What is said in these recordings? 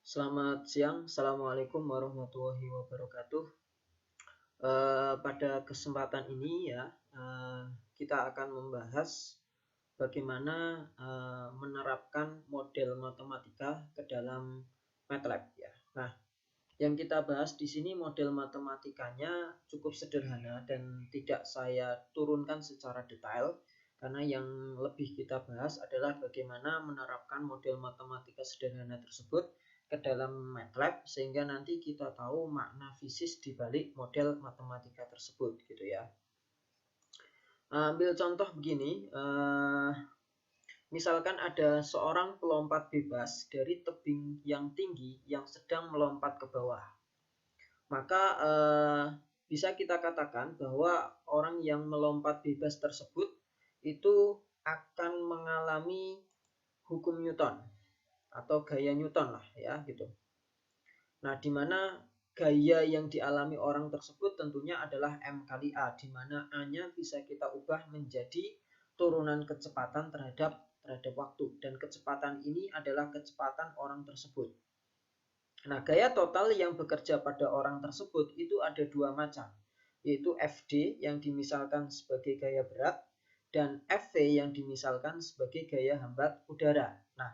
Selamat siang, Assalamualaikum warahmatullahi wabarakatuh. Pada kesempatan ini ya, kita akan membahas bagaimana menerapkan model matematika ke dalam MATLAB ya. Nah, yang kita bahas di sini model matematikanya cukup sederhana dan tidak saya turunkan secara detail, karena yang lebih kita bahas adalah bagaimana menerapkan model matematika sederhana tersebut ke dalam MATLAB sehingga nanti kita tahu makna fisis di balik model matematika tersebut gitu ya. Ambil contoh begini, misalkan ada seorang pelompat bebas dari tebing yang tinggi yang sedang melompat ke bawah. Maka bisa kita katakan bahwa orang yang melompat bebas tersebut itu akan mengalami hukum Newton atau gaya Newton lah ya gitu. Nah, di mana gaya yang dialami orang tersebut tentunya adalah M kali A, di mana A-nya bisa kita ubah menjadi turunan kecepatan terhadap waktu, dan kecepatan ini adalah kecepatan orang tersebut. Nah, gaya total yang bekerja pada orang tersebut itu ada dua macam, yaitu Fd yang dimisalkan sebagai gaya berat dan Fv yang dimisalkan sebagai gaya hambat udara. Nah,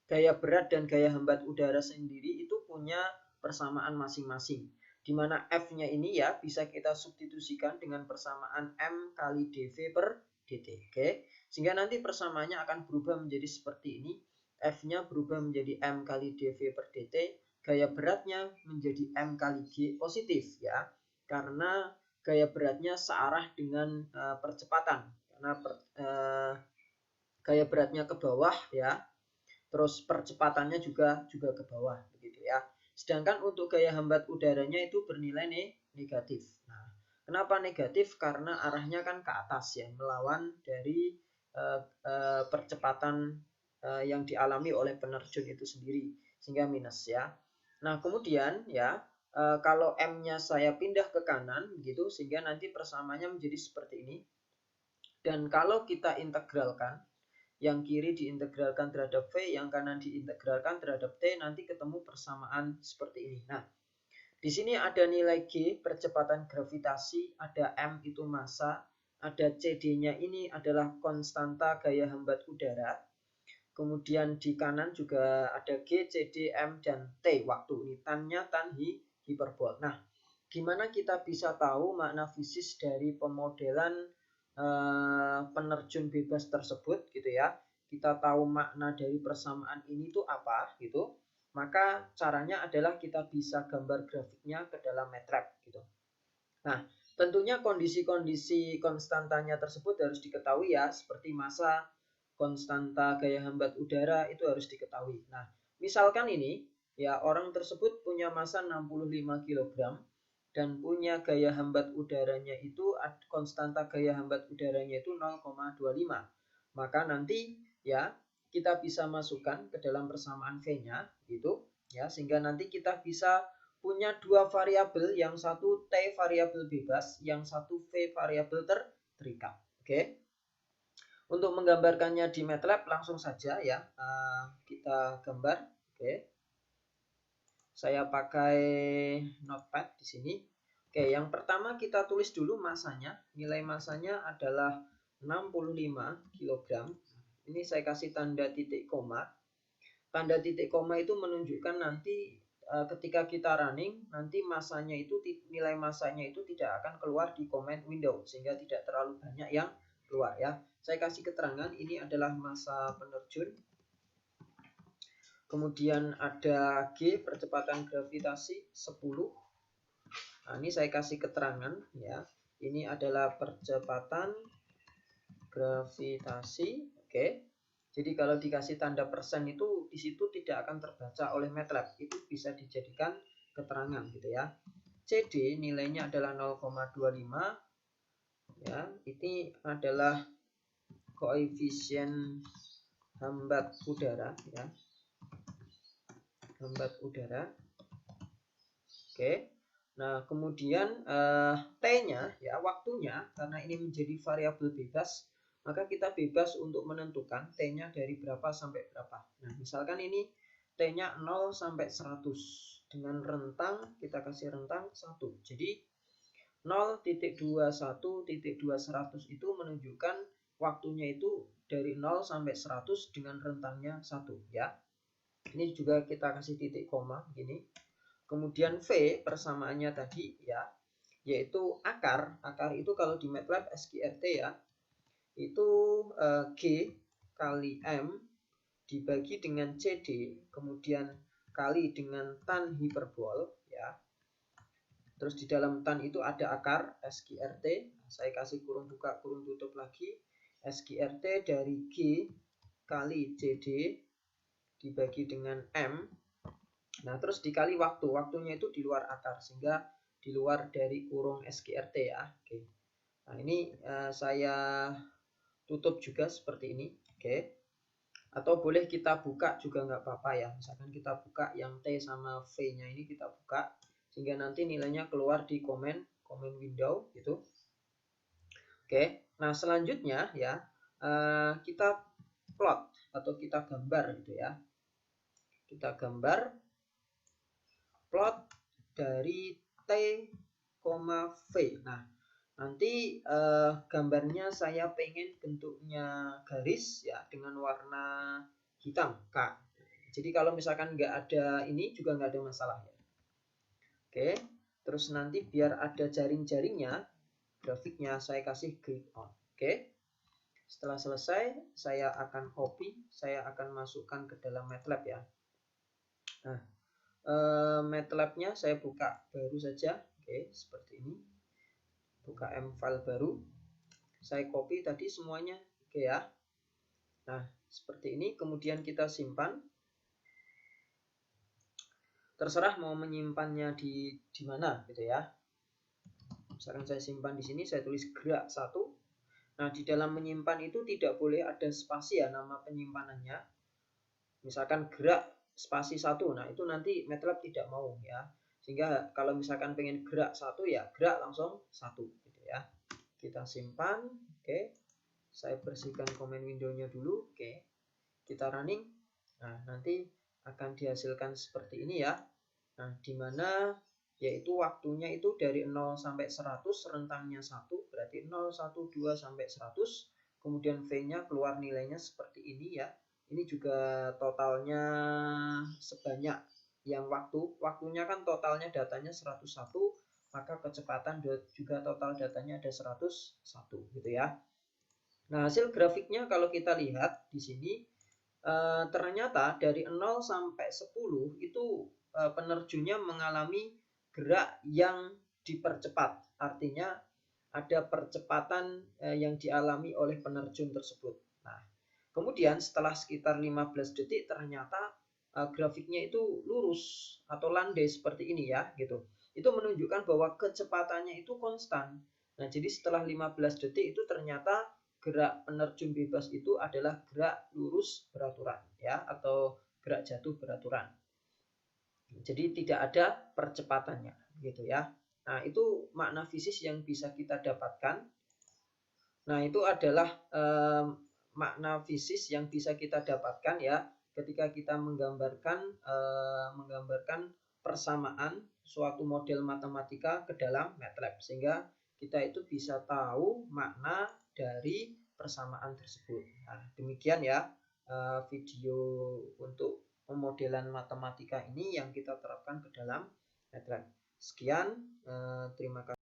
gaya berat dan gaya hambat udara sendiri itu punya persamaan masing-masing, di mana F-nya ini ya bisa kita substitusikan dengan persamaan M kali dV per dt. Oke? Sehingga nanti persamaannya akan berubah menjadi seperti ini. F-nya berubah menjadi M kali dV per dt, gaya beratnya menjadi M kali G positif ya, karena gaya beratnya searah dengan percepatan, karena gaya beratnya ke bawah ya, terus percepatannya juga ke bawah begitu ya. Sedangkan untuk gaya hambat udaranya itu bernilai negatif. Nah, kenapa negatif? Karena arahnya kan ke atas ya, melawan dari percepatan yang dialami oleh penerjun itu sendiri, sehingga minus ya. Nah, kemudian ya, kalau M-nya saya pindah ke kanan gitu, sehingga nanti persamaannya menjadi seperti ini. Dan kalau kita integralkan, yang kiri diintegralkan terhadap V, yang kanan diintegralkan terhadap T, nanti ketemu persamaan seperti ini. Nah, di sini ada nilai G, percepatan gravitasi, ada M itu massa, ada CD-nya ini adalah konstanta gaya hambat udara. Kemudian di kanan juga ada G, CD, M, dan T waktu. Ini tan-nya tan hiperbol. Nah, gimana kita bisa tahu makna fisis dari pemodelan penerjun bebas tersebut gitu ya? Kita tahu makna dari persamaan ini tuh apa gitu. Maka caranya adalah kita bisa gambar grafiknya ke dalam MATLAB gitu. Nah, tentunya kondisi-kondisi konstantanya tersebut harus diketahui ya, seperti massa, konstanta gaya hambat udara itu harus diketahui. Nah, misalkan ini ya, orang tersebut punya massa 65 kg dan punya gaya hambat udaranya itu, konstanta gaya hambat udaranya itu 0,25. Maka nanti ya kita bisa masukkan ke dalam persamaan V-nya gitu ya, sehingga nanti kita bisa punya dua variabel, yang satu T variabel bebas, yang satu V variabel terikat. Oke. Untuk menggambarkannya di MATLAB langsung saja ya, kita gambar. Oke. Saya pakai notepad di sini. Oke, yang pertama kita tulis dulu masanya. Nilai masanya adalah 65 kg. Ini saya kasih tanda titik koma. Tanda titik koma itu menunjukkan nanti ketika kita running, nanti masanya itu, nilai masanya itu tidak akan keluar di command window, sehingga tidak terlalu banyak yang keluar ya. Saya kasih keterangan ini adalah massa penerjun. Kemudian ada G, percepatan gravitasi 10. Nah, ini saya kasih keterangan ya. Ini adalah percepatan gravitasi. Oke. Jadi kalau dikasih tanda persen itu di situ tidak akan terbaca oleh MATLAB. Itu bisa dijadikan keterangan gitu ya. CD nilainya adalah 0,25. Ya, ini adalah koefisien hambat udara ya. Hambat udara. Oke. Nah, kemudian T-nya ya, waktunya, karena ini menjadi variabel bebas, maka kita bebas untuk menentukan T-nya dari berapa sampai berapa. Nah, misalkan ini T-nya 0 sampai 100 dengan rentang, kita kasih rentang 1. Jadi 0.21.2100 itu menunjukkan waktunya itu dari 0 sampai 100 dengan rentangnya 1 ya. Ini juga kita kasih titik koma begini. Kemudian V persamaannya tadi ya, yaitu akar. Akar itu kalau di MATLAB SQRT ya, itu G kali M dibagi dengan CD, kemudian kali dengan tan hiperbol ya. Terus di dalam tan itu ada akar SQRT. Saya kasih kurung buka kurung tutup lagi. SQRT dari G kali CD dibagi dengan M. Nah, terus dikali waktu. Waktunya itu di luar akar, sehingga di luar dari kurung SQRT ya. Oke. Nah, ini saya tutup juga seperti ini. Oke. Atau boleh kita buka juga nggak apa-apa ya. Misalkan kita buka yang T sama V-nya ini kita buka, sehingga nanti nilainya keluar di comment window gitu. Oke. Nah, selanjutnya ya, kita plot atau kita gambar gitu ya. Kita gambar plot dari T, V. Nah, nanti gambarnya saya pengen bentuknya garis ya dengan warna hitam K. Jadi kalau misalkan nggak ada ini juga nggak ada masalah ya. Oke, terus nanti biar ada jaring-jaringnya, grafiknya saya kasih grid on. Oke, setelah selesai saya akan copy, saya akan masukkan ke dalam MATLAB ya. Nah, MATLAB-nya saya buka baru saja. Oke, seperti ini. Buka M file baru. Saya copy tadi semuanya. Oke ya. Nah, seperti ini. Kemudian kita simpan. Terserah mau menyimpannya di mana gitu ya. Misalkan saya simpan di sini, saya tulis gerak 1. Nah, di dalam menyimpan itu tidak boleh ada spasi ya nama penyimpanannya. Misalkan gerak spasi 1. Nah, itu nanti MATLAB tidak mau ya. Sehingga kalau misalkan pengen gerak 1 ya gerak langsung 1 gitu ya. Kita simpan. Oke. Saya bersihkan comment window-nya dulu. Oke. Kita running. Nah, nanti akan dihasilkan seperti ini ya. Nah, di mana yaitu waktunya itu dari 0 sampai 100, rentangnya 1, berarti 0, 1, 2 sampai 100. Kemudian V-nya keluar nilainya seperti ini ya. Ini juga totalnya sebanyak yang waktunya kan totalnya datanya 101, maka kecepatan juga total datanya ada 101 gitu ya. Nah, hasil grafiknya kalau kita lihat di sini ternyata dari 0 sampai 10 itu penerjunnya mengalami gerak yang dipercepat. Artinya ada percepatan yang dialami oleh penerjun tersebut. Nah, kemudian setelah sekitar 15 detik ternyata grafiknya itu lurus atau landai seperti ini ya gitu. Itu menunjukkan bahwa kecepatannya itu konstan. Nah, jadi setelah 15 detik itu ternyata gerak penerjun bebas itu adalah gerak lurus beraturan ya, atau gerak jatuh beraturan. Jadi tidak ada percepatannya gitu ya. Nah, itu makna fisis yang bisa kita dapatkan. Nah, itu adalah makna fisis yang bisa kita dapatkan ya ketika kita menggambarkan persamaan suatu model matematika ke dalam MATLAB, sehingga kita itu bisa tahu makna dari persamaan tersebut. Nah, demikian ya video untuk pemodelan matematika ini yang kita terapkan ke dalam MATLAB. Sekian, terima kasih.